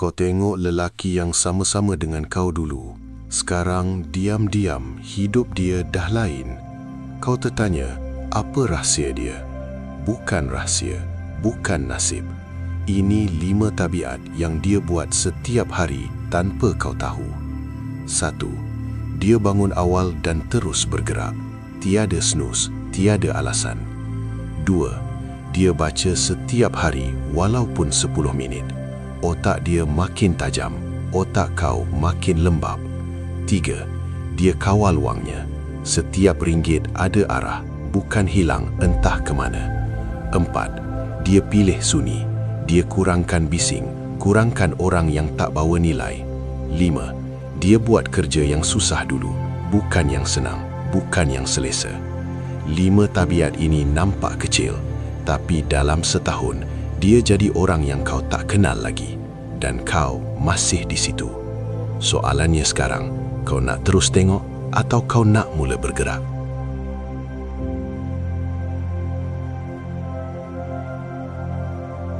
Kau tengok lelaki yang sama-sama dengan kau dulu. Sekarang diam-diam hidup dia dah lain. Kau tertanya, apa rahsia dia? Bukan rahsia, bukan nasib. Ini 5 tabiat yang dia buat setiap hari tanpa kau tahu. 1. Dia bangun awal dan terus bergerak. Tiada snooze, tiada alasan. 2. Dia baca setiap hari walaupun 10 minit. Otak dia makin tajam, otak kau makin lembab. 3. Dia kawal wangnya. Setiap ringgit ada arah, bukan hilang entah ke mana. 4. Dia pilih sunyi. Dia kurangkan bising, kurangkan orang yang tak bawa nilai. 5. Dia buat kerja yang susah dulu, bukan yang senang, bukan yang selesa. 5 tabiat ini nampak kecil, tapi dalam setahun, dia jadi orang yang kau tak kenal lagi. Dan kau masih di situ. Soalannya sekarang, kau nak terus tengok atau kau nak mula bergerak?